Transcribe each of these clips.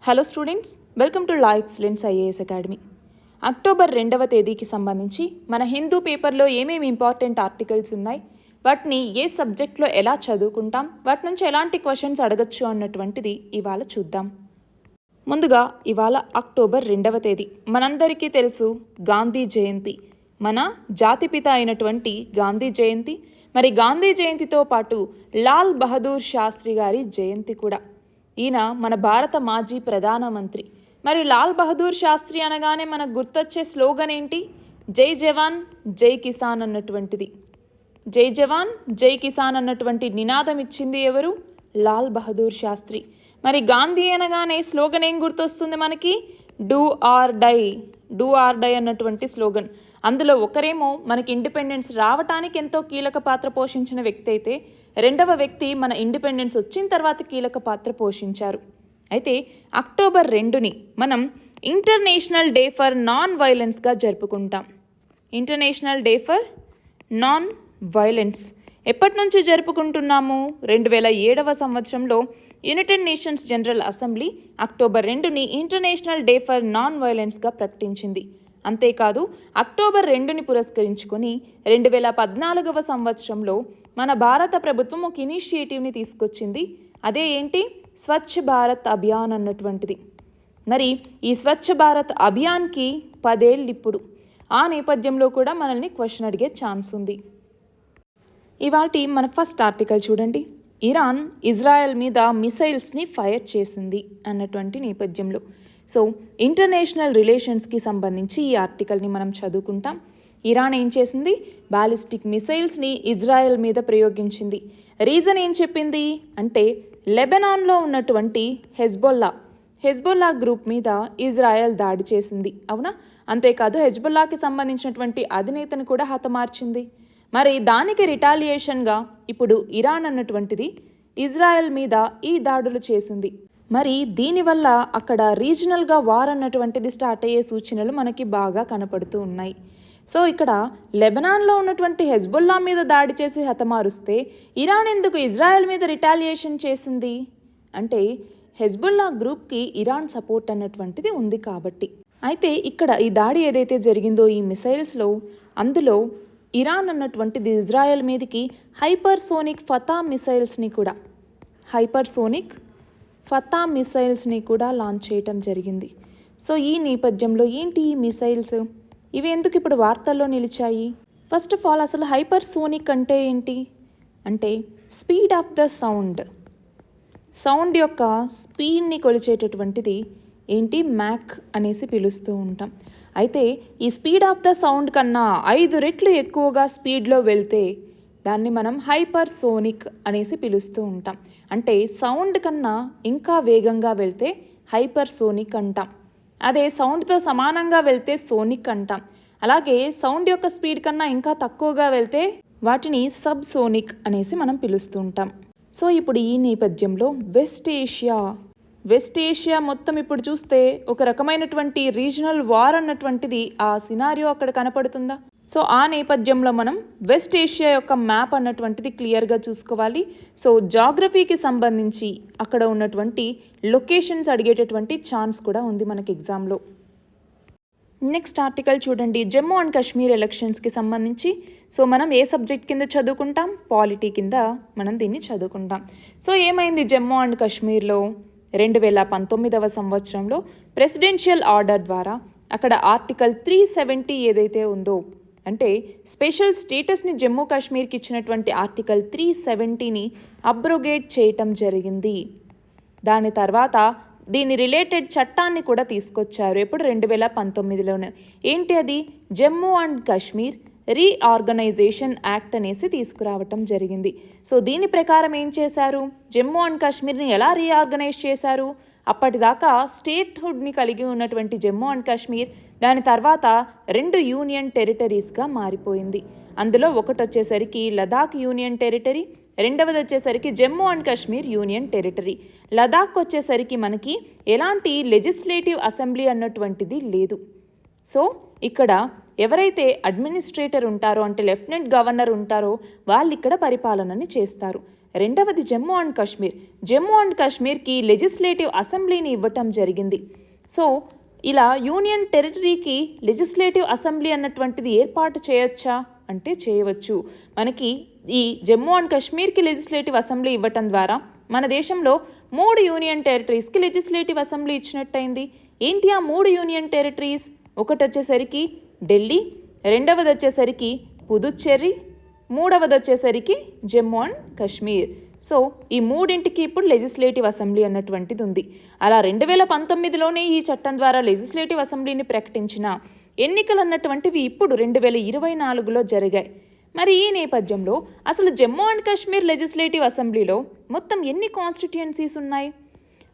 Hello students, welcome to law excellence IAS academy. October 2వ తేదీకి సంబంధించి మన హిందూ పేపర్లో ఏమేమి ఇంపార్టెంట్ ఆర్టికల్స్ ఉన్నాయి, వాటిని ఏ సబ్జెక్ట్లో ఎలా చదువుకుంటాం, వాటి నుంచి ఎలాంటి క్వశ్చన్స్ అడగచ్చు అన్నటువంటిది ఇవాళ చూద్దాం. ముందుగా ఇవాళ అక్టోబర్ 2వ తేదీ మనందరికీ తెలుసు గాంధీ జయంతి, మన జాతిపిత అయినటువంటి గాంధీ జయంతి. మరి గాంధీ జయంతితో పాటు లాల్ బహదూర్ శాస్త్రి గారి జయంతి కూడా. ఈయన మన భారత మాజీ ప్రధానమంత్రి. మరి లాల్ బహదూర్ శాస్త్రి అనగానే మనకు గుర్తొచ్చే స్లోగన్ ఏంటి? జై జవాన్ జై కిసాన్ అన్నటువంటిది. జై జవాన్ జై కిసాన్ అన్నటువంటి నినాదం ఇచ్చింది ఎవరు? లాల్ బహదూర్ శాస్త్రి. మరి గాంధీ అనగానే స్లోగన్ ఏం గుర్తొస్తుంది మనకి? Do or die, do or die అన్నటువంటి స్లోగన్. అందులో ఒకరేమో మనకి ఇండిపెండెన్స్ రావటానికి ఎంతో కీలక పాత్ర పోషించిన వ్యక్తి అయితే, రెండవ వ్యక్తి మన ఇండిపెండెన్స్ వచ్చిన తర్వాత కీలక పాత్ర పోషించారు. అయితే అక్టోబర్ 2ని మనం ఇంటర్నేషనల్ డే ఫర్ నాన్ వైలెన్స్గా జరుపుకుంటాం. International day for non violence ఎప్పటి నుంచి జరుపుకుంటున్నాము? 2007వ సంవత్సరంలో United nations general assembly October 2ని ఇంటర్నేషనల్ డే ఫర్ నాన్ వైలెన్స్గా ప్రకటించింది. అంతేకాదు అక్టోబర్ 2ని పురస్కరించుకొని 2014వ సంవత్సరంలో మన భారత ప్రభుత్వం ఒక ఇనిషియేటివ్ని తీసుకొచ్చింది. అదే ఏంటి? స్వచ్ఛ భారత్ అభియాన్ అన్నటువంటిది. మరి ఈ స్వచ్ఛ భారత్ అభియాన్కి 10 ఏళ్ళు ఇప్పుడు. ఆ నేపథ్యంలో కూడా మనల్ని క్వశ్చన్ అడిగే ఛాన్స్ ఉంది. ఇవాల్టి మన ఫస్ట్ ఆర్టికల్ చూడండి. ఇరాన్ ఇజ్రాయెల్ మీద మిసైల్స్ని ఫైర్ చేసింది అన్నటువంటి నేపథ్యంలో. సో ఇంటర్నేషనల్ రిలేషన్స్కి సంబంధించి ఈ ఆర్టికల్ని మనం చదువుకుంటాం. ఇరాన్ ఏం చేసింది? బాలిస్టిక్ మిసైల్స్ని ఇజ్రాయెల్ మీద ప్రయోగించింది. రీజన్ ఏం చెప్పింది అంటే, లెబనాన్లో ఉన్నటువంటి హెజ్బొల్లా గ్రూప్ మీద ఇజ్రాయెల్ దాడి చేసింది. అవునా? అంతేకాదు హెజ్బొల్లాకి సంబంధించినటువంటి అధినేతను కూడా హతమార్చింది. మరి దానికి రిటాలియేషన్గా ఇప్పుడు ఇరాన్ అన్నటువంటిది ఇజ్రాయెల్ మీద ఈ దాడులు చేసింది. మరి దీనివల్ల అక్కడ రీజనల్గా వార్ అన్నటువంటిది స్టార్ట్ అయ్యే సూచనలు మనకి బాగా కనపడుతూ ఉన్నాయి. సో ఇక్కడ లెబనాన్లో ఉన్నటువంటి హెజ్బొల్లా మీద దాడి చేసి హతమారుస్తే ఇరాన్ ఎందుకు ఇజ్రాయెల్ మీద రిటాలియేషన్ చేసింది అంటే, హెజ్బొల్లా గ్రూప్కి ఇరాన్ సపోర్ట్ అన్నటువంటిది ఉంది కాబట్టి. అయితే ఇక్కడ ఈ దాడి ఏదైతే జరిగిందో ఈ మిసైల్స్లో, అందులో ఇరాన్ అన్నటువంటిది ఇజ్రాయెల్ మీదకి హైపర్సోనిక్ ఫతా మిసైల్స్ని కూడా లాంచ్ చేయటం జరిగింది. సో ఈ నేపథ్యంలో ఏంటి ఈ మిసైల్స్, ఇవి ఎందుకు ఇప్పుడు వార్తల్లో నిలిచాయి? ఫస్ట్ ఆఫ్ ఆల్ అసలు హైపర్సోనిక్ అంటే ఏంటి అంటే, స్పీడ్ ఆఫ్ ద సౌండ్ యొక్క స్పీడ్ని కొలిచేటటువంటిది ఏంటి? మ్యాక్ అనేసి పిలుస్తూ ఉంటాం. అయితే ఈ స్పీడ్ ఆఫ్ ద సౌండ్ కన్నా 5 రెట్లు ఎక్కువగా స్పీడ్లో వెళ్తే దాన్ని మనం హైపర్సోనిక్ అనేసి పిలుస్తూ ఉంటాం. అంటే సౌండ్ కన్నా ఇంకా వేగంగా వెళ్తే హైపర్సోనిక్ అంటాం. అదే సౌండ్తో సమానంగా వెళ్తే సోనిక్ అంటాం. అలాగే సౌండ్ యొక్క స్పీడ్ కన్నా ఇంకా తక్కువగా వెళ్తే వాటిని సబ్ సోనిక్ అనేసి మనం పిలుస్తూ ఉంటాం. సో ఇప్పుడు ఈ నేపథ్యంలో వెస్ట్ ఏషియా మొత్తం ఇప్పుడు చూస్తే ఒక రకమైనటువంటి రీజనల్ వార్ అన్నటువంటిది ఆ సినారియో అక్కడ కనపడుతుందా? సో ఆ నేపథ్యంలో మనం వెస్ట్ ఏషియా యొక్క మ్యాప్ అన్నటువంటిది క్లియర్గా చూసుకోవాలి. సో జాగ్రఫీకి సంబంధించి అక్కడ ఉన్నటువంటి లొకేషన్స్ అడిగేటటువంటి ఛాన్స్ కూడా ఉంది మనకి ఎగ్జామ్లో. నెక్స్ట్ ఆర్టికల్ చూడండి. జమ్మూ అండ్ కాశ్మీర్ ఎలక్షన్స్కి సంబంధించి సో మనం ఏ సబ్జెక్ట్ కింద చదువుకుంటాం? పాలిటీ కింద మనం దీన్ని చదువుకుంటాం. సో ఏమైంది జమ్మూ అండ్ కాశ్మీర్లో? 2019వ సంవత్సరంలో ప్రెసిడెన్షియల్ ఆర్డర్ ద్వారా అక్కడ ఆర్టికల్ 370 ఏదైతే ఉందో, అంటే స్పెషల్ స్టేటస్ని జమ్మూ కాశ్మీర్కి ఇచ్చినటువంటి ఆర్టికల్ 370ని అబ్రోగేట్ చేయటం జరిగింది. దాని తర్వాత దీని రిలేటెడ్ చట్టాన్ని కూడా తీసుకొచ్చారు. ఎప్పుడు? 2019లోనే. ఏంటి అది? Jammu and Kashmir reorganisation act అనేసి తీసుకురావటం జరిగింది. సో దీని ప్రకారం ఏం చేశారు? జమ్మూ అండ్ కాశ్మీర్ని ఎలా రీఆర్గనైజ్ చేశారు? అప్పటిదాకా స్టేట్హుడ్ని కలిగి ఉన్నటువంటి జమ్మూ అండ్ కాశ్మీర్ దాని తర్వాత 2 యూనియన్ టెరిటరీస్గా మారిపోయింది. అందులో ఒకటి వచ్చేసరికి లదాఖ్ యూనియన్ టెరిటరీ, రెండవది వచ్చేసరికి Jammu and Kashmir union territory. Ladakh వచ్చేసరికి మనకి ఎలాంటి లెజిస్లేటివ్ అసెంబ్లీ అన్నటువంటిది లేదు. సో ఇక్కడ ఎవరైతే అడ్మినిస్ట్రేటర్ ఉంటారో అంటే లెఫ్టినెంట్ గవర్నర్ ఉంటారో వాళ్ళు ఇక్కడ పరిపాలనని చేస్తారు. రెండవది జమ్మూ అండ్ కాశ్మీర్. జమ్మూ అండ్ కాశ్మీర్కి లెజిస్లేటివ్ అసెంబ్లీని ఇవ్వటం జరిగింది. సో ఇలా యూనియన్ టెరిటరీకి లెజిస్లేటివ్ అసెంబ్లీ అన్నటువంటిది ఏర్పాటు చేయొచ్చా అంటే చేయవచ్చు. మనకి ఈ జమ్మూ అండ్ కాశ్మీర్కి లెజిస్లేటివ్ అసెంబ్లీ ఇవ్వటం ద్వారా మన దేశంలో 3 యూనియన్ టెరిటరీస్కి లెజిస్లేటివ్ అసెంబ్లీ ఇచ్చినట్టయింది. ఏంటి ఆ 3 యూనియన్ టెరిటరీస్? ఒకటి వచ్చేసరికి ఢిల్లీ, రెండవది వచ్చేసరికి పుదుచ్చేరి, మూడవది వచ్చేసరికి జమ్మూ అండ్ కాశ్మీర్. సో ఈ మూడింటికి ఇప్పుడు లెజిస్లేటివ్ అసెంబ్లీ అన్నటువంటిది ఉంది. అలా 2019లోనే ఈ చట్టం ద్వారా లెజిస్లేటివ్ అసెంబ్లీని ప్రకటించిన ఎన్నికలు అన్నటువంటివి ఇప్పుడు 2024లో జరిగాయి. మరి ఈ నేపథ్యంలో అసలు జమ్మూ అండ్ కాశ్మీర్ లెజిస్లేటివ్ అసెంబ్లీలో మొత్తం ఎన్ని కాన్స్టిట్యుయెన్సీస్ ఉన్నాయి?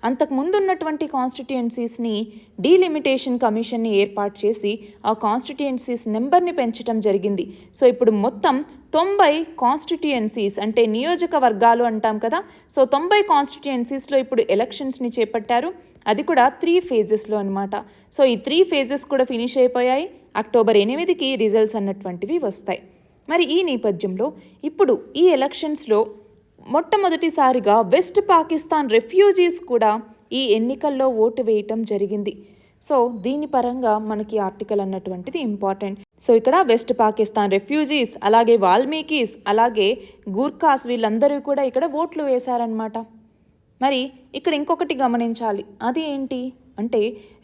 అంతకుముందు ఉన్నటువంటి కాన్స్టిట్యుయెన్సీస్ని డీలిమిటేషన్ కమిషన్ని ఏర్పాటు చేసి ఆ కాన్స్టిట్యుయెన్సీస్ నెంబర్ని పెంచడం జరిగింది. సో ఇప్పుడు మొత్తం 90 కాన్స్టిట్యుయెన్సీస్ అంటే నియోజకవర్గాలు అంటాం కదా. సో 90 కాన్స్టిట్యుయెన్సీస్లో ఇప్పుడు ఎలక్షన్స్ని చేపట్టారు. అది కూడా 3 ఫేజెస్లో అనమాట. సో ఈ 3 ఫేజెస్ కూడా ఫినిష్ అయిపోయాయి. అక్టోబర్ 8కి రిజల్ట్స్ అన్నటువంటివి వస్తాయి. మరి ఈ నేపథ్యంలో ఇప్పుడు ఈ ఎలక్షన్స్లో మొట్టమొదటిసారిగా వెస్ట్ పాకిస్తాన్ రెఫ్యూజీస్ కూడా ఈ ఎన్నికల్లో ఓటు వేయటం జరిగింది. సో దీని పరంగా మనకి ఆర్టికల్ అన్నటువంటిది ఇంపార్టెంట్. సో ఇక్కడ వెస్ట్ పాకిస్తాన్ రెఫ్యూజీస్, అలాగే వాల్మీకీస్, అలాగే గూర్ఖాస్ వీళ్ళందరూ కూడా ఇక్కడ ఓట్లు వేశారనమాట. మరి ఇక్కడ ఇంకొకటి గమనించాలి. అది ఏంటి అంటే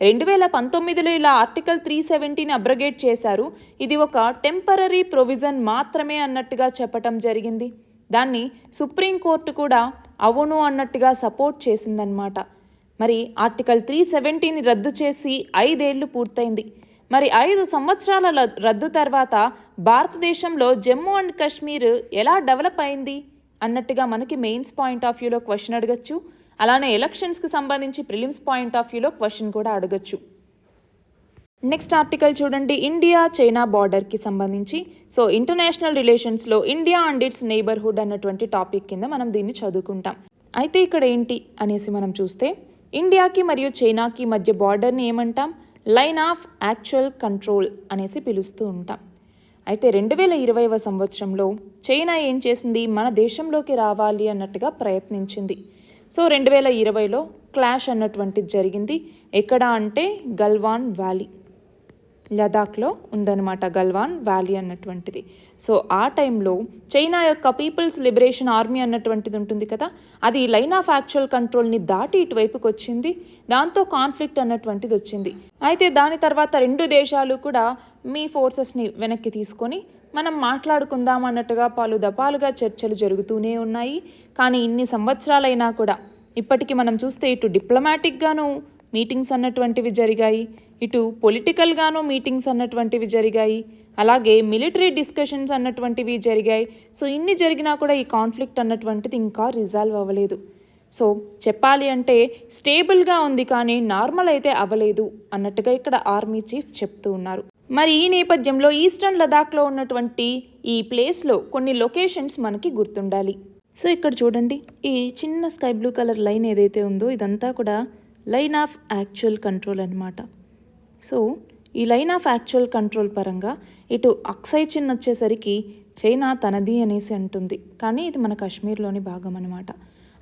2019లో ఇలా ఆర్టికల్ 370ని అబ్రగేట్ చేశారు. ఇది ఒక టెంపరరీ ప్రొవిజన్ మాత్రమే అన్నట్టుగా చెప్పటం జరిగింది. దాన్ని సుప్రీంకోర్టు కూడా అవును అన్నట్టుగా సపోర్ట్ చేసిందనమాట. మరి ఆర్టికల్ 370ని రద్దు చేసి 5 ఏళ్లు పూర్తయింది. మరి 5 సంవత్సరాల రద్దు తర్వాత భారతదేశంలో జమ్మూ అండ్ కాశ్మీర్ ఎలా డెవలప్ అయింది అన్నట్టుగా మనకి మెయిన్స్ పాయింట్ ఆఫ్ వ్యూలో క్వశ్చన్ అడగచ్చు. అలానే ఎలక్షన్స్కి సంబంధించి ప్రిలిమ్స్ పాయింట్ ఆఫ్ వ్యూలో క్వశ్చన్ కూడా అడగచ్చు. నెక్స్ట్ ఆర్టికల్ చూడండి, ఇండియా చైనా బార్డర్కి సంబంధించి. సో ఇంటర్నేషనల్ రిలేషన్స్లో ఇండియా అండ్ ఇట్స్ నైబర్హుడ్ అన్నటువంటి టాపిక్ కింద మనం దీన్ని చదువుకుంటాం. అయితే ఇక్కడ ఏంటి అనేసి మనం చూస్తే ఇండియాకి మరియు చైనాకి మధ్య బార్డర్ని ఏమంటాం? లైన్ ఆఫ్ యాక్చువల్ కంట్రోల్ అనేసి పిలుస్తూ ఉంటాం. అయితే 2020వ సంవత్సరంలో చైనా ఏం చేసింది? మన దేశంలోకి రావాలి అన్నట్టుగా ప్రయత్నించింది. సో 2020లో క్లాష్ అన్నటువంటిది జరిగింది. ఎక్కడ అంటే గల్వాన్ వ్యాలీ, లదాఖ్లో ఉందన్నమాట గల్వాన్ వ్యాలీ అన్నటువంటిది. సో ఆ టైంలో చైనా యొక్క పీపుల్స్ లిబరేషన్ ఆర్మీ అన్నటువంటిది ఉంటుంది కదా, అది లైన్ ఆఫ్ యాక్చువల్ కంట్రోల్ని దాటి ఇటువైపుకి వచ్చింది. దాంతో కాన్ఫ్లిక్ట్ అన్నటువంటిది వచ్చింది. అయితే దాని తర్వాత 2 దేశాలు కూడా మీ ఫోర్సెస్ని వెనక్కి తీసుకొని మనం మాట్లాడుకుందాం అన్నట్టుగా పలు దఫాలుగా చర్చలు జరుగుతూనే ఉన్నాయి. కానీ ఇన్ని సంవత్సరాలైనా కూడా ఇప్పటికీ మనం చూస్తే ఇటు డిప్లొమాటిక్గాను మీటింగ్స్ అన్నటువంటివి జరిగాయి, ఇటు పొలిటికల్గాను మీటింగ్స్ అన్నటువంటివి జరిగాయి, అలాగే మిలిటరీ డిస్కషన్స్ అన్నటువంటివి జరిగాయి. సో ఇన్ని జరిగినా కూడా ఈ కాన్ఫ్లిక్ట్ అన్నటువంటిది ఇంకా రిజాల్వ్ అవ్వలేదు. సో చెప్పాలి అంటే స్టేబుల్గా ఉంది కానీ నార్మల్ అయితే అవ్వలేదు అన్నట్టుగా ఇక్కడ ఆర్మీ చీఫ్ చెప్తూ ఉన్నారు. మరి ఈ నేపథ్యంలో ఈస్టర్న్ లదాఖ్లో ఉన్నటువంటి ఈ ప్లేస్లో కొన్ని లొకేషన్స్ మనకి గుర్తుండాలి. సో ఇక్కడ చూడండి, ఈ చిన్న స్కై బ్లూ కలర్ లైన్ ఏదైతే ఉందో ఇదంతా కూడా లైన్ ఆఫ్ యాక్చువల్ కంట్రోల్ అనమాట. సో ఈ లైన్ ఆఫ్ యాక్చువల్ కంట్రోల్ పరంగా ఇటు అక్సై చిన్ వచ్చేసరికి చైనా తనది అనేసి అంటుంది, కానీ ఇది మన కాశ్మీర్లోని భాగం అనమాట.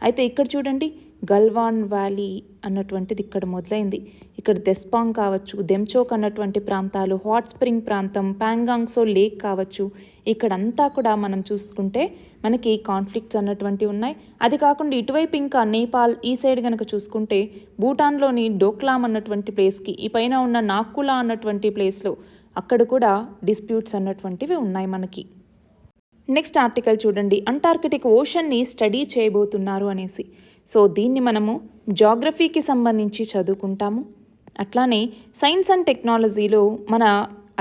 అయితే ఇక్కడ చూడండి, గల్వాన్ వ్యాలీ అన్నటువంటిది ఇక్కడ మొదలైంది. ఇక్కడ దెస్పాంగ్ కావచ్చు, దెమ్చోక్ అన్నటువంటి ప్రాంతాలు, హాట్ స్ప్రింగ్ ప్రాంతం, ప్యాంగాంగ్సో లేక్ కావచ్చు, ఇక్కడంతా కూడా మనం చూసుకుంటే మనకి కాన్ఫ్లిక్ట్స్ అన్నటువంటివి ఉన్నాయి. అది కాకుండా ఇటువైపు ఇంకా నేపాల్ ఈ సైడ్ కనుక చూసుకుంటే భూటాన్లోని డోక్లాం అన్నటువంటి ప్లేస్కి ఈ పైన ఉన్న నాక్కులా అన్నటువంటి ప్లేస్లో అక్కడ కూడా డిస్ప్యూట్స్ అన్నటువంటివి ఉన్నాయి మనకి. నెక్స్ట్ ఆర్టికల్ చూడండి, అంటార్కిటిక్ ఓషన్ని స్టడీ చేయబోతున్నారు అనేసి. సో దీన్ని మనము జాగ్రఫీకి సంబంధించి చదువుకుంటాము. అట్లానే సైన్స్ అండ్ టెక్నాలజీలో మన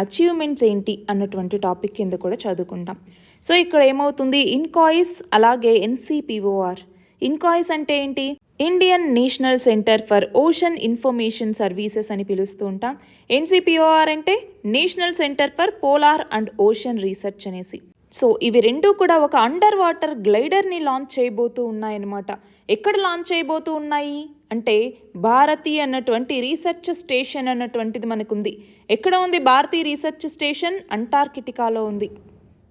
అచీవ్మెంట్స్ ఏంటి అన్నటువంటి టాపిక్ కింద కూడా చదువుకుంటాం. సో ఇక్కడ ఏమవుతుంది, ఇన్కాయిస్ అలాగే ఎన్సిపిఓఆర్. ఇన్కాయిస్ అంటే ఏంటి? Indian national centre for ocean information services అని పిలుస్తూ ఉంటాం. ఎన్సిపిఓఆర్ అంటే national centre for polar and ocean research అనేసి. సో ఇవి రెండు కూడా ఒక అండర్ వాటర్ గ్లైడర్ని లాంచ్ చేయబోతూ ఉన్నాయన్నమాట. ఎక్కడ లాంచ్ చేయబోతూ ఉన్నాయి అంటే భారతి అన్నటువంటి రీసెర్చ్ స్టేషన్ అన్నటువంటిది మనకు ఉంది. ఎక్కడ ఉంది భారతీ రీసెర్చ్ స్టేషన్? అంటార్కిటికాలో ఉంది.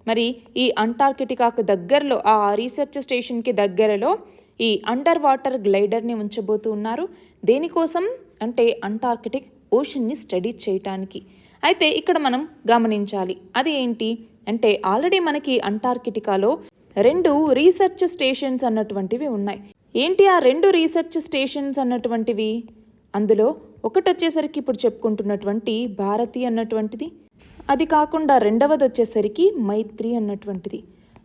మరి ఈ అంటార్కిటికాకు దగ్గరలో ఆ రీసెర్చ్ స్టేషన్కి దగ్గరలో ఈ అండర్ వాటర్ గ్లైడర్ని ఉంచబోతూ ఉన్నారు. దేనికోసం అంటే అంటార్కిటిక్ ఓషన్ని స్టడీ చేయటానికి. అయితే ఇక్కడ మనం గమనించాలి, అది ఏంటి అంటే ఆల్రెడీ మనకి అంటార్కిటికాలో 2 రీసెర్చ్ స్టేషన్స్ అన్నటువంటివి ఉన్నాయి. ఏంటి ఆ 2 రీసెర్చ్ స్టేషన్స్ అన్నటువంటివి? అందులో ఒకటి వచ్చేసరికి ఇప్పుడు చెప్పుకుంటున్నటువంటి భారతి అన్నటువంటిది, అది కాకుండా రెండవది వచ్చేసరికి మైత్రి అన్నటువంటిది.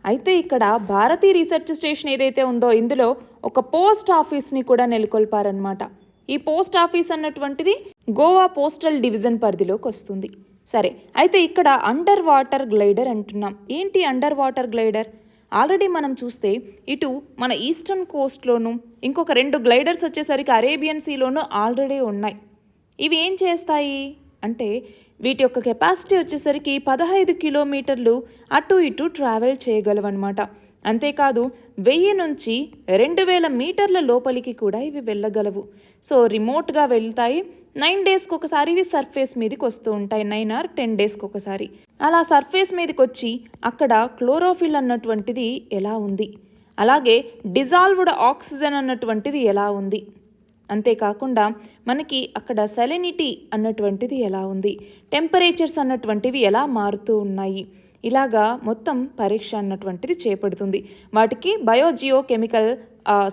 అయితే ఇక్కడ భారతీ రీసెర్చ్ స్టేషన్ ఏదైతే ఉందో ఇందులో ఒక పోస్ట్ ఆఫీస్ని కూడా నెలకొల్పారనమాట. ఈ పోస్ట్ ఆఫీస్ అన్నటువంటిది గోవా పోస్టల్ డివిజన్ పరిధిలోకి వస్తుంది. సరే, అయితే ఇక్కడ అండర్ వాటర్ గ్లైడర్ అంటున్నాం. ఏంటి అండర్ వాటర్ గ్లైడర్? ఆల్రెడీ మనం చూస్తే ఇటు మన ఈస్టర్న్ కోస్ట్లోను ఇంకొక 2 గ్లైడర్స్ వచ్చేసరికి అరేబియన్ సీలోనూ ఆల్రెడీ ఉన్నాయి. ఇవి ఏం చేస్తాయి అంటే వీటి యొక్క కెపాసిటీ వచ్చేసరికి 15 కిలోమీటర్లు అటు ఇటు ట్రావెల్ చేయగలవన్నమాట. అంతేకాదు 1000 నుంచి 2000 మీటర్ల లోపలికి కూడా ఇవి వెళ్ళగలవు. సో రిమోట్గా వెళ్తాయి. 9 డేస్కి ఒకసారి ఇవి సర్ఫేస్ మీదకి వస్తూ ఉంటాయి. 9 or 10 డేస్కి ఒకసారి అలా సర్ఫేస్ మీదకి వచ్చి అక్కడ క్లోరోఫిల్ అన్నటువంటిది ఎలా ఉంది, అలాగే డిజాల్వ్డ్ ఆక్సిజన్ అన్నటువంటిది ఎలా ఉంది, అంతేకాకుండా మనకి అక్కడ సెలెనిటీ అన్నటువంటిది ఎలా ఉంది, టెంపరేచర్స్ అన్నటువంటివి ఎలా మారుతూ ఉన్నాయి, ఇలాగా మొత్తం పరీక్ష అన్నటువంటిది చేపడుతుంది. వాటికి బయోజియో కెమికల్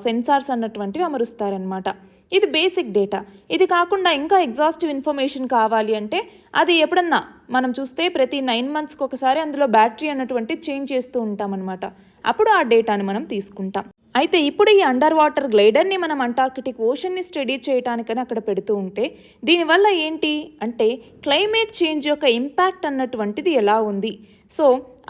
సెన్సార్స్ అన్నటువంటివి అమరుస్తారనమాట. ఇది బేసిక్ డేటా. ఇది కాకుండా ఇంకా ఎగ్జాస్టివ్ ఇన్ఫర్మేషన్ కావాలి అంటే అది ఎప్పుడన్నా మనం చూస్తే ప్రతి 9 monthsకి ఒకసారి అందులో బ్యాటరీ అన్నటువంటిది చేంజ్ చేస్తూ ఉంటామన్నమాట. అప్పుడు ఆ డేటాని మనం తీసుకుంటాం. అయితే ఇప్పుడు ఈ అండర్ వాటర్ గ్లైడర్ని మనం అంటార్కిటిక్ ఓషన్ని స్టడీ చేయడానికని అక్కడ పెడుతూ ఉంటే దీనివల్ల ఏంటి అంటే క్లైమేట్ చేంజ్ యొక్క ఇంపాక్ట్ అన్నటువంటిది ఎలా ఉంది, సో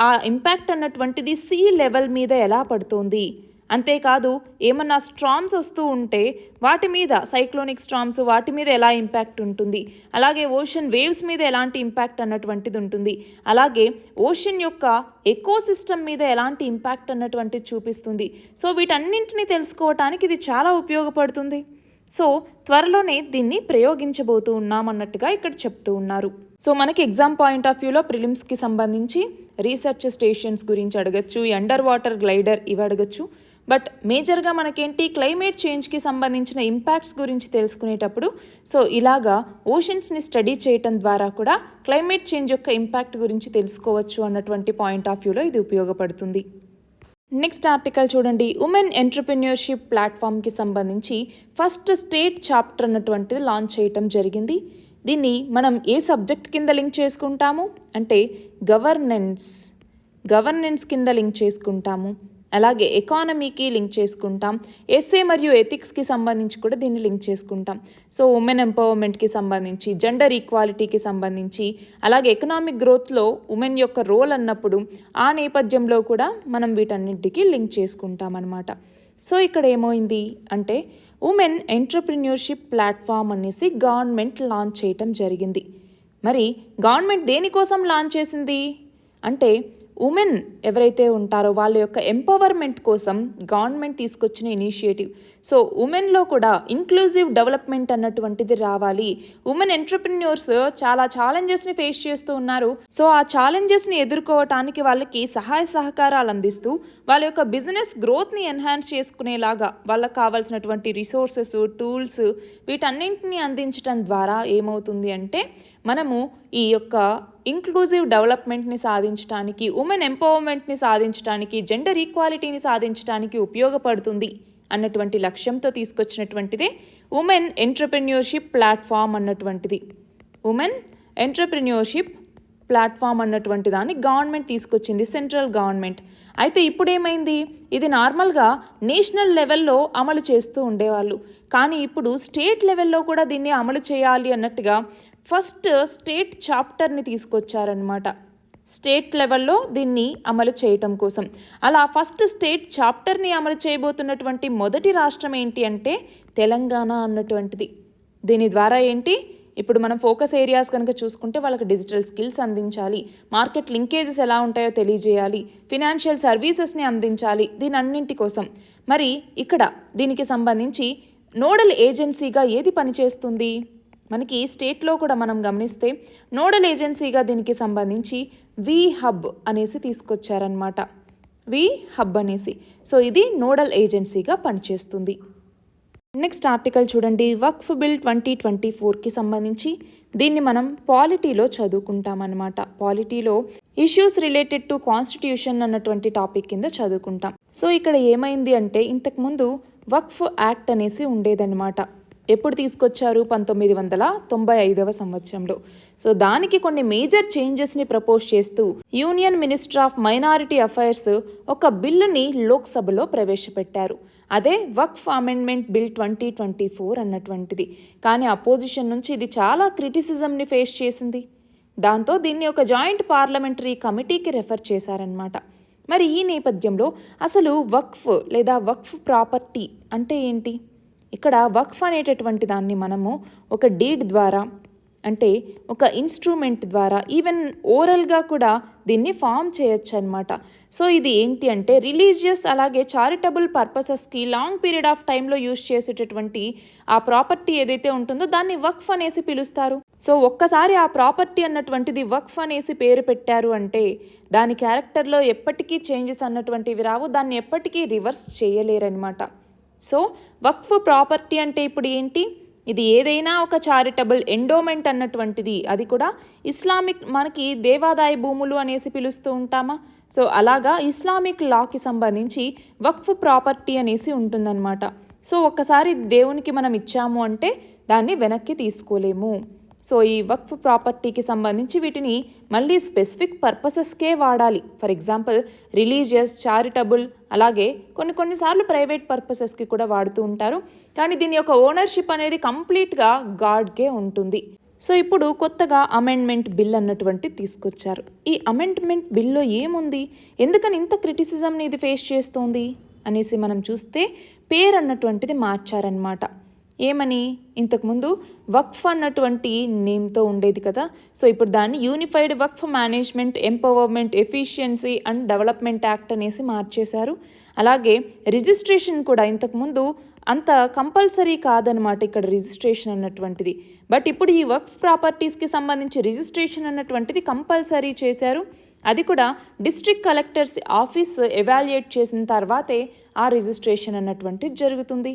ఆ ఇంపాక్ట్ అన్నటువంటిది సీ లెవెల్ మీద ఎలా పడుతుంది, అంతేకాదు ఏమన్నా స్ట్రామ్స్ వస్తూ ఉంటే వాటి మీద సైక్లోనిక్ స్ట్రామ్స్ వాటి మీద ఎలా ఇంపాక్ట్ ఉంటుంది, అలాగే ఓషన్ వేవ్స్ మీద ఎలాంటి ఇంపాక్ట్ అన్నటువంటిది ఉంటుంది, అలాగే ఓషన్ యొక్క ఎకోసిస్టమ్ మీద ఎలాంటి ఇంపాక్ట్ అన్నటువంటిది చూపిస్తుంది. సో వీటన్నింటినీ తెలుసుకోవటానికి ఇది చాలా ఉపయోగపడుతుంది. సో త్వరలోనే దీన్ని ప్రయోగించబోతూ ఉన్నామన్నట్టుగా ఇక్కడ చెప్తూ ఉన్నారు. సో మనకి ఎగ్జామ్ పాయింట్ ఆఫ్ వ్యూలో ప్రిలిమ్స్కి సంబంధించి రీసెర్చ్ స్టేషన్స్ గురించి అడగచ్చు, ఈ అండర్ వాటర్ గ్లైడర్ ఇవి అడగచ్చు. బట్ మేజర్గా మనకేంటి క్లైమేట్ చేంజ్కి సంబంధించిన ఇంపాక్ట్స్ గురించి తెలుసుకునేటప్పుడు సో ఇలాగా ఓషన్స్ని స్టడీ చేయటం ద్వారా కూడా క్లైమేట్ చేంజ్ యొక్క ఇంపాక్ట్ గురించి తెలుసుకోవచ్చు అన్నటువంటి పాయింట్ ఆఫ్ వ్యూలో ఇది ఉపయోగపడుతుంది. నెక్స్ట్ ఆర్టికల్ చూడండి. ఉమెన్ ఎంటర్‌ప్రెన్యూర్‌షిప్ ప్లాట్ఫామ్కి సంబంధించి ఫస్ట్ స్టేట్ చాప్టర్ అన్నటువంటిది లాంచ్ చేయటం జరిగింది. దీన్ని మనం ఏ సబ్జెక్ట్ కింద లింక్ చేసుకుంటాము అంటే గవర్నెన్స్ కింద లింక్ చేసుకుంటాము, అలాగే ఎకానమీకి లింక్ చేసుకుంటాం, ఎస్ఏ మరియు ఎథిక్స్కి సంబంధించి కూడా దీన్ని లింక్ చేసుకుంటాం. సో ఉమెన్ ఎంపవర్మెంట్కి సంబంధించి, జెండర్ ఈక్వాలిటీకి సంబంధించి, అలాగే ఎకనామిక్ గ్రోత్లో ఉమెన్ యొక్క రోల్ అన్నప్పుడు ఆ నేపథ్యంలో కూడా మనం వీటన్నిటికీ లింక్ చేసుకుంటాం అన్నమాట. సో ఇక్కడ ఏమైంది అంటే ఉమెన్ ఎంటర్‌ప్రెన్యూర్‌షిప్ ప్లాట్ఫామ్ అనేసి గవర్నమెంట్ లాంచ్ చేయటం జరిగింది. మరి గవర్నమెంట్ దేనికోసం లాంచ్ చేసింది అంటే ఉమెన్ ఎవరైతే ఉంటారో వాళ్ళ యొక్క ఎంపవర్మెంట్ కోసం గవర్నమెంట్ తీసుకొచ్చిన ఇనిషియేటివ్. సో ఉమెన్లో కూడా ఇంక్లూజివ్ డెవలప్మెంట్ అన్నటువంటిది రావాలి. ఉమెన్ ఎంటర్‌ప్రెన్యూర్స్ చాలా ఛాలెంజెస్ని ఫేస్ చేస్తూ ఉన్నారు. సో ఆ ఛాలెంజెస్ని ఎదుర్కోవటానికి వాళ్ళకి సహాయ సహకారాలు అందిస్తూ వాళ్ళ యొక్క బిజినెస్ గ్రోత్ని ఎన్హాన్స్ చేసుకునేలాగా వాళ్ళకి కావాల్సినటువంటి రిసోర్సెస్, టూల్స్ వీటన్నింటినీ అందించడం ద్వారా ఏమవుతుంది అంటే మనము ఈ యొక్క ఇంక్లూజివ్ డెవలప్మెంట్ని సాధించడానికి, ఉమెన్ ఎంపవర్మెంట్ని సాధించడానికి, జెండర్ ఈక్వాలిటీని సాధించడానికి ఉపయోగపడుతుంది అన్నటువంటి లక్ష్యంతో తీసుకొచ్చినటువంటిదే ఉమెన్ ఎంటర్‌ప్రెన్యూర్‌షిప్ ప్లాట్ఫామ్ అన్నటువంటిది. ఉమెన్ ఎంటర్‌ప్రెన్యూర్‌షిప్ ప్లాట్ఫామ్ అన్నటువంటి దాన్ని గవర్నమెంట్ తీసుకొచ్చింది, సెంట్రల్ గవర్నమెంట్. అయితే ఇప్పుడేమైంది, ఇది నార్మల్గా నేషనల్ లెవెల్లో అమలు చేస్తూ ఉండేవాళ్ళు. కానీ ఇప్పుడు స్టేట్ లెవెల్లో కూడా దీన్ని అమలు చేయాలి అన్నట్టుగా ఫస్ట్ స్టేట్ చాప్టర్ని తీసుకొచ్చారనమాట. స్టేట్ లెవెల్లో దీన్ని అమలు చేయటం కోసం. అలా ఫస్ట్ స్టేట్ చాప్టర్ని అమలు చేయబోతున్నటువంటి మొదటి రాష్ట్రం ఏంటి అంటే తెలంగాణ అన్నటువంటిది. దీని ద్వారా ఏంటి, ఇప్పుడు మనం ఫోకస్ ఏరియాస్ కనుక చూసుకుంటే వాళ్ళకి డిజిటల్ స్కిల్స్ అందించాలి, మార్కెట్ లింకేజెస్ ఎలా ఉంటాయో తెలియజేయాలి, ఫినాన్షియల్ సర్వీసెస్ని అందించాలి, దీని అన్నింటి కోసం. మరి ఇక్కడ దీనికి సంబంధించి నోడల్ ఏజెన్సీగా ఏది పనిచేస్తుంది, మనకి స్టేట్లో కూడా మనం గమనిస్తే నోడల్ ఏజెన్సీగా దీనికి సంబంధించి వి హబ్ అనేసి తీసుకొచ్చారనమాట. వి హబ్ అనేసి. సో ఇది నోడల్ ఏజెన్సీగా పనిచేస్తుంది. నెక్స్ట్ ఆర్టికల్ చూడండి, వక్ఫ్ బిల్ 2024కి సంబంధించి దీన్ని మనం పాలిటీలో చదువుకుంటామన్నమాట. పాలిటీలో ఇష్యూస్ రిలేటెడ్ టు కాన్స్టిట్యూషన్ అన్నటువంటి టాపిక్ కింద చదువుకుంటాం. సో ఇక్కడ ఏమైంది అంటే ఇంతకుముందు వక్ఫ్ యాక్ట్ అనేసి ఉండేదన్నమాట. ఎప్పుడు తీసుకొచ్చారు? 1995వ సంవత్సరంలో. సో దానికి కొన్ని మేజర్ చేంజెస్ని ప్రపోజ్ చేస్తూ union minister of minority affairs ఒక బిల్లుని లోక్సభలో ప్రవేశపెట్టారు. అదే వక్ఫ్ అమెండ్మెంట్ బిల్ 2024 అన్నటువంటిది. కానీ అపోజిషన్ నుంచి ఇది చాలా క్రిటిసిజంని ఫేస్ చేసింది. దాంతో దీన్ని ఒక జాయింట్ పార్లమెంటరీ కమిటీకి రెఫర్ చేశారనమాట. మరి ఈ నేపథ్యంలో అసలు వక్ఫ్ లేదా వక్ఫ్ ప్రాపర్టీ అంటే ఏంటి? ఇక్కడ వక్ఫ్ అనేటటువంటి దాన్ని మనము ఒక డీడ్ ద్వారా, అంటే ఒక ఇన్స్ట్రుమెంట్ ద్వారా, ఈవెన్ ఓరల్గా కూడా దీన్ని ఫామ్ చేయొచ్చు అనమాట. సో ఇది ఏంటి అంటే రిలీజియస్ అలాగే చారిటబుల్ పర్పసెస్కి లాంగ్ పీరియడ్ ఆఫ్ టైంలో యూజ్ చేసేటటువంటి ఆ ప్రాపర్టీ ఏదైతే ఉంటుందో దాన్ని వక్ఫ్ అనేసి పిలుస్తారు. సో ఒక్కసారి ఆ ప్రాపర్టీ అన్నటువంటిది వక్ఫ్ అనేసి పేరు పెట్టారు అంటే దాని క్యారెక్టర్లో ఎప్పటికీ చేంజెస్ అన్నటువంటివి రావు, దాన్ని ఎప్పటికీ రివర్స్ చేయలేరనమాట. సో వక్ఫ్ ప్రాపర్టీ అంటే ఇప్పుడు ఏంటి? ఇది ఏదైనా ఒక చారిటబుల్ ఎండోమెంట్ అన్నటువంటిది, అది కూడా ఇస్లామిక్, మనకి దేవాదాయ భూములు అనేసి పిలుస్తూ ఉంటామా? సో అలాగా ఇస్లామిక్ లాకి సంబంధించి వక్ఫ్ ప్రాపర్టీ అనేసి ఉంటుందన్నమాట. సో ఒక్కసారి దేవునికి మనం ఇచ్చాము అంటే దాన్ని వెనక్కి తీసుకోలేము. సో ఈ వక్ఫ్ ప్రాపర్టీకి సంబంధించి వీటిని మళ్ళీ స్పెసిఫిక్ పర్పసెస్కే వాడాలి. ఫర్ ఎగ్జాంపుల్ రిలీజియస్, చారిటబుల్, అలాగే కొన్నిసార్లు ప్రైవేట్ పర్పసెస్కి కూడా వాడుతూ ఉంటారు. కానీ దీని యొక్క ఓనర్షిప్ అనేది కంప్లీట్గా గాడ్కే ఉంటుంది. సో ఇప్పుడు కొత్తగా అమెండ్మెంట్ బిల్ అన్నటువంటి తీసుకొచ్చారు. ఈ అమెండ్మెంట్ బిల్లో ఏముంది, ఎందుకని ఇంత క్రిటిసిజంని ఇది ఫేస్ చేస్తోంది అనేసి మనం చూస్తే పేరు అన్నటువంటిది మార్చారనమాట. ఏమని? ఇంతకుముందు వక్ఫ్ అన్నటువంటి నేమ్తో ఉండేది కదా. సో ఇప్పుడు దాన్ని unified Waqf management, empowerment, efficiency and development act అనేసి మార్చేశారు. అలాగే రిజిస్ట్రేషన్ కూడా ఇంతకుముందు అంత కంపల్సరీ కాదనమాట ఇక్కడ రిజిస్ట్రేషన్ అన్నటువంటిది. బట్ ఇప్పుడు ఈ వక్ఫ్ ప్రాపర్టీస్కి సంబంధించి రిజిస్ట్రేషన్ అన్నటువంటిది కంపల్సరీ చేశారు. అది కూడా డిస్ట్రిక్ట్ కలెక్టర్స్ ఆఫీస్ ఎవాల్యుయేట్ చేసిన తర్వాతే ఆ రిజిస్ట్రేషన్ అన్నటువంటిది జరుగుతుంది.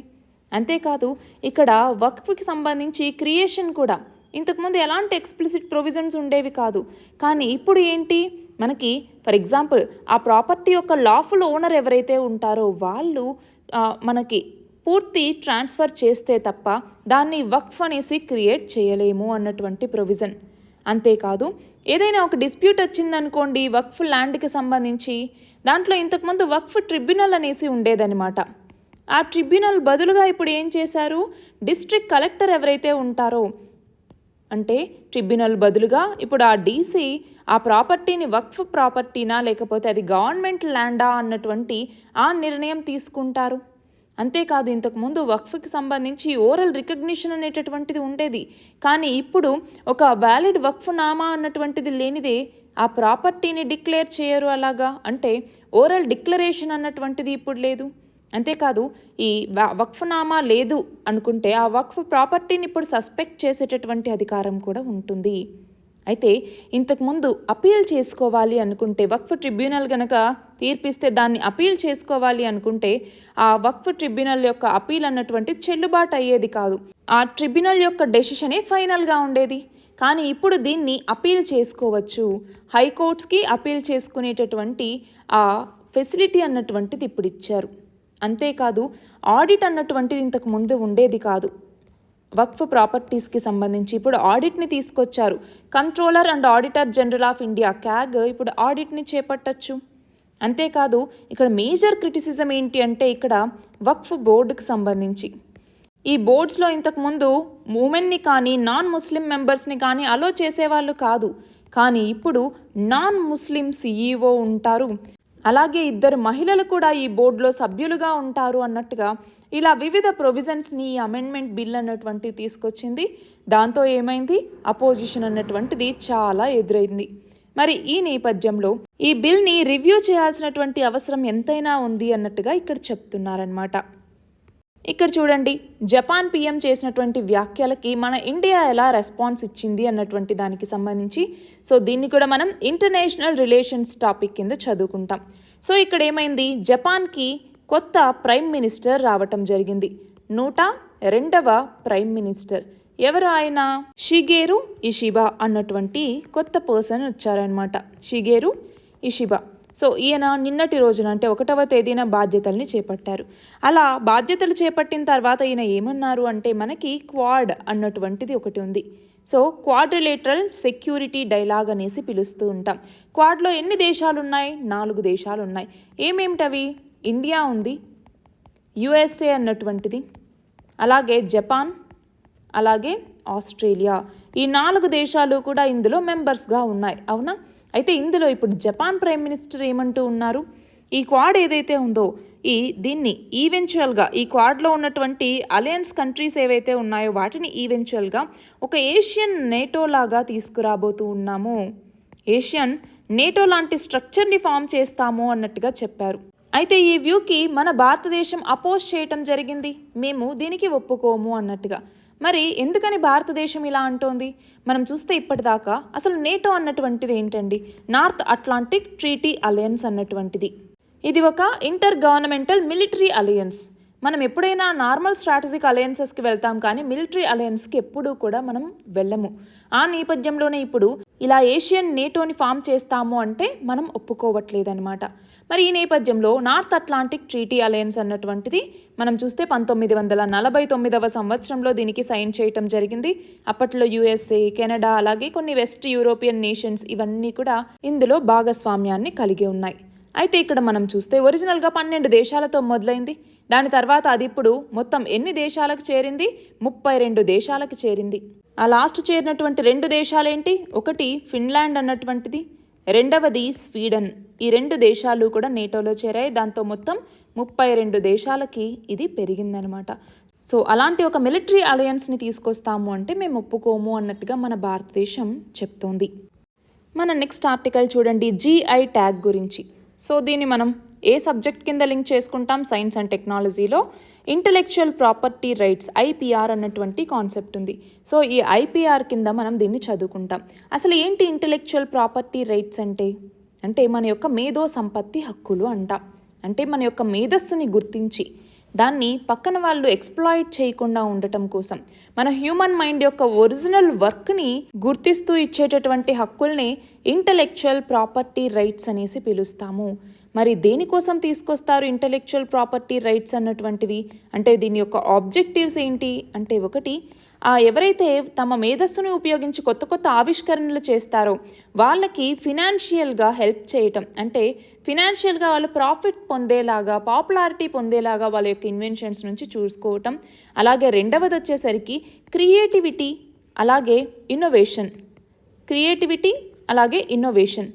అంతేకాదు ఇక్కడ వక్ఫ్కి సంబంధించి క్రియేషన్ కూడా ఇంతకుముందు ఎలాంటి ఎక్స్ప్లిసిట్ ప్రొవిజన్స్ ఉండేవి కాదు. కానీ ఇప్పుడు ఏంటి, మనకి ఫర్ ఎగ్జాంపుల్ ఆ ప్రాపర్టీ యొక్క లాఫుల్ ఓనర్ ఎవరైతే ఉంటారో వాళ్ళు మనకి పూర్తి ట్రాన్స్ఫర్ చేస్తే తప్ప దాన్ని వక్ఫ్ అనేసి క్రియేట్ చేయలేము అన్నటువంటి ప్రొవిజన్. అంతేకాదు ఏదైనా ఒక డిస్ప్యూట్ వచ్చిందనుకోండి వక్ఫ్ ల్యాండ్కి సంబంధించి, దాంట్లో ఇంతకుముందు వక్ఫ్ ట్రిబ్యునల్ అనేసి ఉండేదన్నమాట. ఆ ట్రిబ్యునల్ బదులుగా ఇప్పుడు ఏం చేశారు, డిస్ట్రిక్ట్ కలెక్టర్ ఎవరైతే ఉంటారో, అంటే ట్రిబ్యునల్ బదులుగా ఇప్పుడు ఆ డీసీ ఆ ప్రాపర్టీని వక్ఫ్ ప్రాపర్టీనా లేకపోతే అది గవర్నమెంట్ ల్యాండా అన్నటువంటి ఆ నిర్ణయం తీసుకుంటారు. అంతేకాదు ఇంతకుముందు వక్ఫ్కి సంబంధించి ఓరల్ రికగ్నిషన్ అనేటటువంటిది ఉండేది. కానీ ఇప్పుడు ఒక వ్యాలిడ్ వక్ఫ్ నామా అన్నటువంటిది లేనిదే ఆ ప్రాపర్టీని డిక్లేర్ చేయరు. అలాగా అంటే ఓరల్ డిక్లరేషన్ అన్నటువంటిది ఇప్పుడు లేదు. అంతేకాదు ఈ వక్ఫ్ నామా లేదు అనుకుంటే ఆ వక్ఫ్ ప్రాపర్టీని ఇప్పుడు సస్పెక్ట్ చేసేటటువంటి అధికారం కూడా ఉంటుంది. అయితే ఇంతకుముందు అపీల్ చేసుకోవాలి అనుకుంటే వక్ఫ్ ట్రిబ్యునల్ గనక తీర్పిస్తే దాన్ని అపీల్ చేసుకోవాలి అనుకుంటే ఆ వక్ఫ్ ట్రిబ్యునల్ యొక్క అపీల్ అన్నటువంటి చెల్లుబాటు అయ్యేది కాదు. ఆ ట్రిబ్యునల్ యొక్క డెసిషనే ఫైనల్గా ఉండేది. కానీ ఇప్పుడు దీన్ని అపీల్ చేసుకోవచ్చు. హైకోర్ట్స్కి అపీల్ చేసుకునేటటువంటి ఆ ఫెసిలిటీ అన్నటువంటిది ఇప్పుడు ఇచ్చారు. అంతేకాదు ఆడిట్ అన్నటువంటిది ఇంతకు ముందు ఉండేది కాదు. వక్ఫ్ ప్రాపర్టీస్కి సంబంధించి ఇప్పుడు ఆడిట్ని తీసుకొచ్చారు. Controller and auditor general of India CAG ఇప్పుడు ఆడిట్ని చేపట్టచ్చు. అంతేకాదు ఇక్కడ మేజర్ క్రిటిసిజం ఏంటి అంటే ఇక్కడ వక్ఫ్ బోర్డుకి సంబంధించి ఈ బోర్డ్స్లో ఇంతకుముందు ఉమెన్ని కానీ నాన్ ముస్లిం మెంబర్స్ని కానీ అలో చేసేవాళ్ళు కాదు. కానీ ఇప్పుడు నాన్ ముస్లిం CEO ఉంటారు, అలాగే 2 మహిళలు కూడా ఈ బోర్డులో సభ్యులుగా ఉంటారు అన్నట్టుగా ఇలా వివిధ ప్రొవిజన్స్ని ఈ అమెండ్మెంట్ బిల్ అన్నటువంటిది తీసుకొచ్చింది. దాంతో ఏమైంది, అపోజిషన్ అన్నటువంటిది చాలా ఎదురైంది. మరి ఈ నేపథ్యంలో ఈ బిల్ని రివ్యూ చేయాల్సినటువంటి అవసరం ఎంతైనా ఉంది అన్నట్టుగా ఇక్కడ చెప్తున్నారనమాట. ఇక్కడ చూడండి, జపాన్ పిఎం చేసినటువంటి వ్యాఖ్యలకి మన ఇండియా ఎలా రెస్పాన్స్ ఇచ్చింది అన్నటువంటి దానికి సంబంధించి. సో దీన్ని కూడా మనం ఇంటర్నేషనల్ రిలేషన్స్ టాపిక్ కింద చదువుకుంటాం. సో ఇక్కడ ఏమైంది, జపాన్కి కొత్త ప్రైమ్ మినిస్టర్ రావటం జరిగింది. 102వ ప్రైమ్ మినిస్టర్. ఎవరు ఆయన? షిగేరు ఇషిబా అన్నటువంటి కొత్త పర్సన్ వచ్చారనమాట. షిగేరు ఇషిబా. సో ఈయన నిన్నటి రోజున అంటే 1వ తేదీన బాధ్యతల్ని చేపట్టారు. అలా బాధ్యతలు చేపట్టిన తర్వాత ఈయన ఏమన్నారు అంటే, మనకి క్వాడ్ అన్నటువంటిది ఒకటి ఉంది. సో క్వాడ్రిలేటరల్ సెక్యూరిటీ డైలాగ్ అనేసి పిలుస్తూ ఉంటాం. క్వాడ్లో ఎన్ని దేశాలు ఉన్నాయి? 4 దేశాలు ఉన్నాయి. ఏమేమిటవి? ఇండియా ఉంది, యుఎస్ఏ అన్నటువంటిది, అలాగే జపాన్, అలాగే ఆస్ట్రేలియా. ఈ 4 దేశాలు కూడా ఇందులో మెంబర్స్గా ఉన్నాయి. అవునా? అయితే ఇందులో ఇప్పుడు జపాన్ ప్రైమ్ మినిస్టర్ ఏమంటూ ఉన్నారు, ఈ క్వాడ్ ఏదైతే ఉందో దీన్ని ఈవెన్చువల్గా ఈ క్వాడ్లో ఉన్నటువంటి అలయన్స్ కంట్రీస్ ఏవైతే ఉన్నాయో వాటిని ఈవెన్చువల్గా ఒక ఏషియన్ నేటో లాగా తీసుకురాబోతూ ఉన్నాము. ఏషియన్ నేటో లాంటి స్ట్రక్చర్ని ఫామ్ చేస్తాము అన్నట్టుగా చెప్పారు. అయితే ఈ వ్యూకి మన భారతదేశం అపోజ్ చేయటం జరిగింది. మేము దీనికి ఒప్పుకోము అన్నట్టుగా. మరి ఎందుకని భారతదేశం ఇలా అంటోంది? మనం చూస్తే ఇప్పటిదాకా అసలు నేటో అన్నటువంటిది ఏంటండి? నార్త్ అట్లాంటిక్ ట్రీటీ అలయన్స్ అన్నటువంటిది. ఇది ఒక ఇంటర్ గవర్నమెంటల్ మిలిటరీ అలయన్స్. మనం ఎప్పుడైనా నార్మల్ స్ట్రాటజిక్ అలయన్సెస్కి వెళ్తాం, కానీ మిలిటరీ అలయన్స్కి ఎప్పుడూ కూడా మనం వెళ్ళము. ఆ నేపథ్యంలోనే ఇప్పుడు ఇలా ఏషియన్ నేటోని ఫామ్ చేస్తాము అంటే మనం ఒప్పుకోవట్లేదన్నమాట. మరి ఈ నేపథ్యంలో నార్త్ అట్లాంటిక్ ట్రీటీ అలయన్స్ అన్నటువంటిది మనం చూస్తే 1949వ సంవత్సరంలో దీనికి సైన్ చేయటం జరిగింది. అప్పట్లో యుఎస్ఏ, కెనడా, అలాగే కొన్ని వెస్ట్ యూరోపియన్ నేషన్స్ ఇవన్నీ కూడా ఇందులో భాగస్వామ్యాన్ని కలిగి ఉన్నాయి. అయితే ఇక్కడ మనం చూస్తే ఒరిజినల్గా 12 దేశాలతో మొదలైంది. దాని తర్వాత అది ఇప్పుడు మొత్తం ఎన్ని దేశాలకు చేరింది? 32 దేశాలకు చేరింది. ఆ లాస్ట్ చేరినటువంటి 2 దేశాలేంటి? ఒకటి ఫిన్లాండ్ అన్నటువంటిది, రెండవది స్వీడన్. ఈ 2 దేశాలు కూడా నేటోలో చేరాయి. దాంతో మొత్తం 32 దేశాలకి ఇది పెరిగిందనమాట. సో అలాంటి ఒక మిలిటరీ అలయన్స్ని తీసుకొస్తాము అంటే మేము ఒప్పుకోము అన్నట్టుగా మన భారతదేశం చెప్తోంది. మన నెక్స్ట్ ఆర్టికల్ చూడండి, జిఐ ట్యాగ్ గురించి. సో దీన్ని మనం ఏ సబ్జెక్ట్ కింద లింక్ చేసుకుంటాం? సైన్స్ అండ్ టెక్నాలజీలో ఇంటలెక్చువల్ ప్రాపర్టీ రైట్స్, ఐపీఆర్ అన్నటువంటి కాన్సెప్ట్ ఉంది. సో ఈ ఐపీఆర్ కింద మనం దీన్ని చదువుకుంటాం. అసలు ఏంటి ఇంటలెక్చువల్ ప్రాపర్టీ రైట్స్ అంటే మన యొక్క మేధో సంపత్తి హక్కులు అంటాం. అంటే మన యొక్క మేధస్సుని గుర్తించి దాన్ని పక్కన వాళ్ళు ఎక్స్ప్లాయిట్ చేయకుండా ఉండటం కోసం మన హ్యూమన్ మైండ్ యొక్క ఒరిజినల్ వర్క్ని గుర్తిస్తూ ఇచ్చేటటువంటి హక్కుల్ని ఇంటలెక్చువల్ ప్రాపర్టీ రైట్స్ అనేసి పిలుస్తాము. మరి దేనికోసం తీసుకొస్తారు ఇంటలెక్చువల్ ప్రాపర్టీ రైట్స్ అన్నటువంటివి? అంటే దీని యొక్క ఆబ్జెక్టివ్స్ ఏంటి అంటే, ఒకటి, ఎవరైతే తమ మేధస్సును ఉపయోగించి కొత్త కొత్త ఆవిష్కరణలు చేస్తారో వాళ్ళకి ఫినాన్షియల్గా హెల్ప్ చేయటం. అంటే ఫినాన్షియల్గా వాళ్ళు ప్రాఫిట్ పొందేలాగా, పాపులారిటీ పొందేలాగా వాళ్ళ యొక్క ఇన్వెన్షన్స్ నుంచి చూసుకోవటం. అలాగే రెండవది వచ్చేసరికి క్రియేటివిటీ అలాగే ఇన్నోవేషన్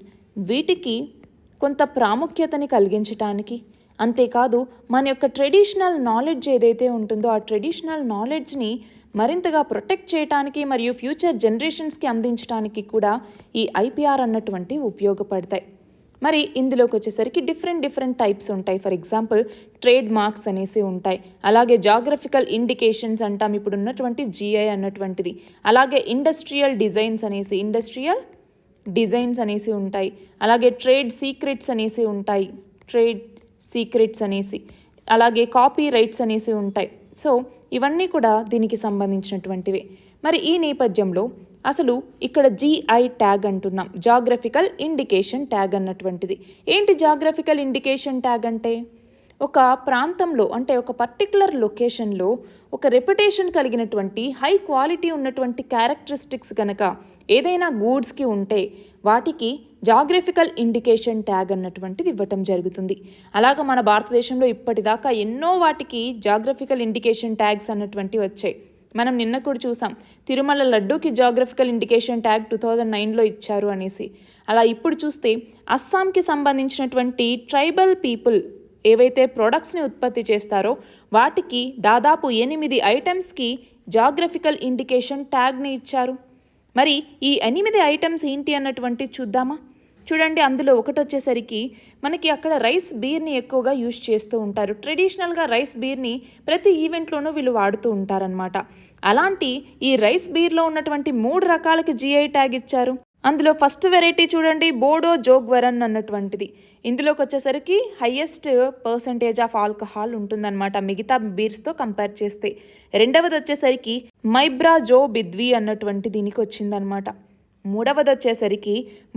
వీటికి కొంత ప్రాముఖ్యతని కలిగించటానికి, అంతేకాదు మన యొక్క ట్రెడిషనల్ నాలెడ్జ్ ఏదైతే ఉంటుందో ఆ ట్రెడిషనల్ నాలెడ్జ్ని మరింతగా ప్రొటెక్ట్ చేయడానికి మరియు ఫ్యూచర్ జనరేషన్స్కి అందించడానికి కూడా ఈ ఐపీఆర్ అన్నటువంటి ఉపయోగపడతాయి. మరి ఇందులోకి వచ్చేసరికి డిఫరెంట్ టైప్స్ ఉంటాయి. ఫర్ ఎగ్జాంపుల్ ట్రేడ్ మార్క్స్ అనేసి ఉంటాయి, అలాగే జాగ్రఫికల్ ఇండికేషన్స్ అంటాం ఇప్పుడు ఉన్నటువంటి జిఐ అన్నటువంటిది, అలాగే ఇండస్ట్రియల్ డిజైన్స్ అనేసి ఉంటాయి, అలాగే ట్రేడ్ సీక్రెట్స్ అనేసి అలాగే కాపీ రైట్స్ అనేసి ఉంటాయి. సో ఇవన్నీ కూడా దీనికి సంబంధించినటువంటివే. మరి ఈ నేపథ్యంలో అసలు ఇక్కడ జిఐ ట్యాగ్ అంటున్నాం, జాగ్రఫికల్ ఇండికేషన్ ట్యాగ్ అన్నటువంటిది. ఏంటి జాగ్రఫికల్ ఇండికేషన్ ట్యాగ్ అంటే? ఒక ప్రాంతంలో అంటే ఒక పర్టికులర్ లొకేషన్లో ఒక రెప్యుటేషన్ కలిగినటువంటి హై క్వాలిటీ ఉన్నటువంటి క్యారెక్టరిస్టిక్స్ కనుక ఏదైనా గూడ్స్కి ఉంటే వాటికి జాగ్రఫికల్ ఇండికేషన్ ట్యాగ్ అన్నటువంటిది ఇవ్వటం జరుగుతుంది. అలాగ మన భారతదేశంలో ఇప్పటిదాకా ఎన్నో వాటికి జాగ్రఫికల్ ఇండికేషన్ ట్యాగ్స్ అన్నటువంటివి వచ్చాయి. మనం నిన్న కూడా చూసాం, తిరుమల లడ్డూకి జాగ్రఫికల్ ఇండికేషన్ ట్యాగ్ 2009లో ఇచ్చారు అనేసి. అలా ఇప్పుడు చూస్తే అస్సాంకి సంబంధించినటువంటి ట్రైబల్ పీపుల్ ఏవైతే ప్రొడక్ట్స్ని ఉత్పత్తి చేస్తారో వాటికి దాదాపు 8 ఐటమ్స్కి జాగ్రఫికల్ ఇండికేషన్ ట్యాగ్ని ఇచ్చారు. మరి ఈ 8 ఐటమ్స్ ఏంటి అన్నటువంటి చూద్దామా? చూడండి, అందులో ఒకటి వచ్చేసరికి మనకి అక్కడ రైస్ బీర్ని ఎక్కువగా యూజ్ చేస్తూ ఉంటారు. ట్రెడిషనల్గా రైస్ బీర్ని ప్రతి ఈవెంట్లోనూ వీళ్ళు వాడుతూ ఉంటారనమాట. అలాంటి ఈ రైస్ బీర్లో ఉన్నటువంటి 3 రకాలకి జిఐ ట్యాగ్ ఇచ్చారు. అందులో ఫస్ట్ వెరైటీ చూడండి, బోడో జోగ్వరన్ అన్నటువంటిది. ఇందులోకి వచ్చేసరికి హయ్యెస్ట్ పర్సంటేజ్ ఆఫ్ ఆల్కహాల్ ఉంటుందన్నమాట మిగతా బీర్స్తో కంపేర్ చేస్తే. రెండవది వచ్చేసరికి మైబ్రా జో బిద్వి అన్నటువంటి దీనికి వచ్చిందనమాట. మూడవది వచ్చేసరికి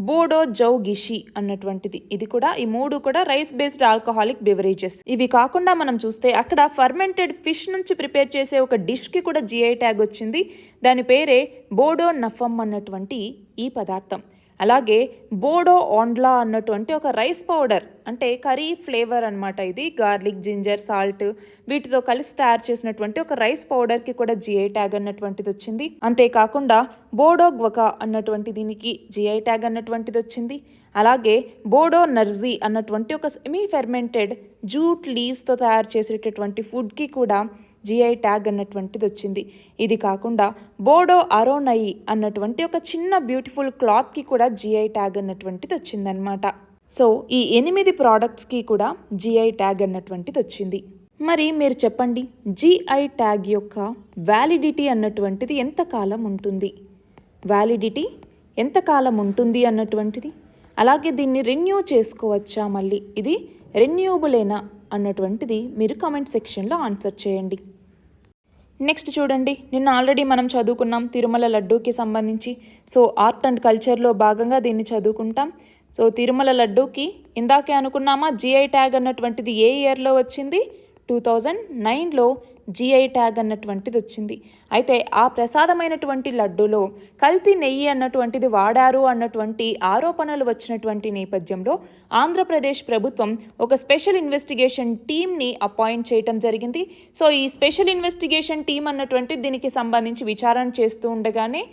బోడో జౌ గిషి అన్నటువంటిది. ఇది కూడా, ఈ 3 కూడా రైస్ బేస్డ్ ఆల్కహాలిక్ బెవరేజెస్. ఇవి కాకుండా మనం చూస్తే అక్కడ ఫర్మెంటెడ్ ఫిష్ నుంచి ప్రిపేర్ చేసే ఒక డిష్కి కూడా జిఐ ట్యాగ్ వచ్చింది. దాని పేరే బోడో నఫమ్ అన్నటువంటి ఈ పదార్థం. అలాగే బోడో ఆండ్లా అన్నటువంటి ఒక రైస్ పౌడర్, అంటే కర్రీ ఫ్లేవర్ అనమాట. ఇది గార్లిక్, జింజర్, సాల్ట్ వీటితో కలిసి తయారు చేసినటువంటి ఒక రైస్ పౌడర్కి కూడా జిఐ ట్యాగ్ అన్నటువంటిది వచ్చింది. అంతేకాకుండా బోడో గ్వకా అన్నటువంటి దీనికి జిఐ ట్యాగ్ అన్నటువంటిది వచ్చింది. అలాగే బోడో నర్జీ అన్నటువంటి ఒక సెమీ ఫెర్మెంటెడ్ జూట్ లీవ్స్తో తయారు చేసేటటువంటి ఫుడ్కి కూడా జిఐ ట్యాగ్ అన్నటువంటిది వచ్చింది. ఇది కాకుండా బోడో అరోనయి అన్నటువంటి ఒక చిన్న బ్యూటిఫుల్ క్లాత్కి కూడా జిఐ ట్యాగ్ అన్నటువంటిది వచ్చిందనమాట. సో ఈ 8 ప్రోడక్ట్స్కి కూడా జిఐ ట్యాగ్ అన్నటువంటిది వచ్చింది. మరి మీరు చెప్పండి, జిఐ ట్యాగ్ యొక్క వ్యాలిడిటీ అన్నటువంటిది ఎంతకాలం ఉంటుంది? వ్యాలిడిటీ ఎంతకాలం ఉంటుంది అన్నటువంటిది, అలాగే దీన్ని రెన్యూ చేసుకోవచ్చా, మళ్ళీ ఇది రెన్యూబులేనా అన్నటువంటిది మీరు కామెంట్ సెక్షన్లో ఆన్సర్ చేయండి. నెక్స్ట్ చూడండి, నిన్న ఆల్రెడీ మనం చదువుకున్నాం తిరుమల లడ్డూకి సంబంధించి. సో ఆర్ట్ అండ్ కల్చర్లో భాగంగా దీన్ని చదువుకుంటాం. సో తిరుమల లడ్డూకి ఇందాకే అనుకున్నామా జిఐ ట్యాగ్ అన్నటువంటిది ఏ ఇయర్లో వచ్చింది? 2009లో జిఐ ట్యాగ్ అన్నటువంటిది వచ్చింది. అయితే ఆ ప్రసాదమైనటువంటి లడ్డూలో కల్తీ నెయ్యి అన్నటువంటిది వాడారు అన్నటువంటి ఆరోపణలు వచ్చినటువంటి నేపథ్యంలో ఆంధ్రప్రదేశ్ ప్రభుత్వం ఒక స్పెషల్ ఇన్వెస్టిగేషన్ టీమ్ని అపాయింట్ చేయటం జరిగింది. సో ఈ స్పెషల్ ఇన్వెస్టిగేషన్ టీం అన్నటువంటి దీనికి సంబంధించి విచారణ చేస్తూ ఉండగానే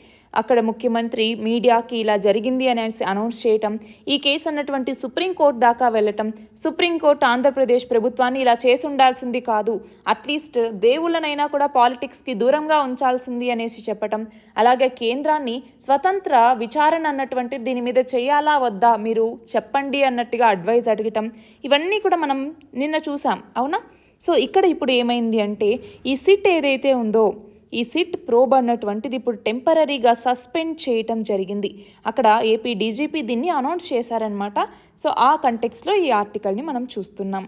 అక్కడ ముఖ్యమంత్రి మీడియాకి ఇలా జరిగింది అనేసి అనౌన్స్ చేయటం, ఈ కేసు అన్నటువంటి సుప్రీంకోర్టు దాకా వెళ్ళటం, సుప్రీంకోర్టు ఆంధ్రప్రదేశ్ ప్రభుత్వాన్ని ఇలా చేసి ఉండాల్సింది కాదు, అట్లీస్ట్ దేవుళ్ళనైనా కూడా పాలిటిక్స్కి దూరంగా ఉంచాల్సింది అనేసి చెప్పటం, అలాగే కేంద్రాన్ని స్వతంత్ర విచారణ అన్నటువంటి దీని మీద చేయాలా వద్దా మీరు చెప్పండి అన్నట్టుగా అడ్వైజ్ అడగటం, ఇవన్నీ కూడా మనం నిన్న చూసాం, అవునా? సో ఇక్కడ ఇప్పుడు ఏమైంది అంటే ఈ సిట్ ఏదైతే ఉందో ఈ సిట్ ప్రోబ్ అన్నటువంటిది ఇప్పుడు టెంపరీగా సస్పెండ్ చేయటం జరిగింది. అక్కడ ఏపీ డీజీపీ దీన్ని అనౌన్స్ చేశారనమాట. సో ఆ కంటెక్స్లో ఈ ఆర్టికల్ని మనం చూస్తున్నాం.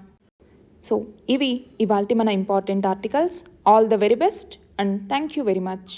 సో ఇవి ఇవాల్టి మన important articles. All the very best and thank you very much.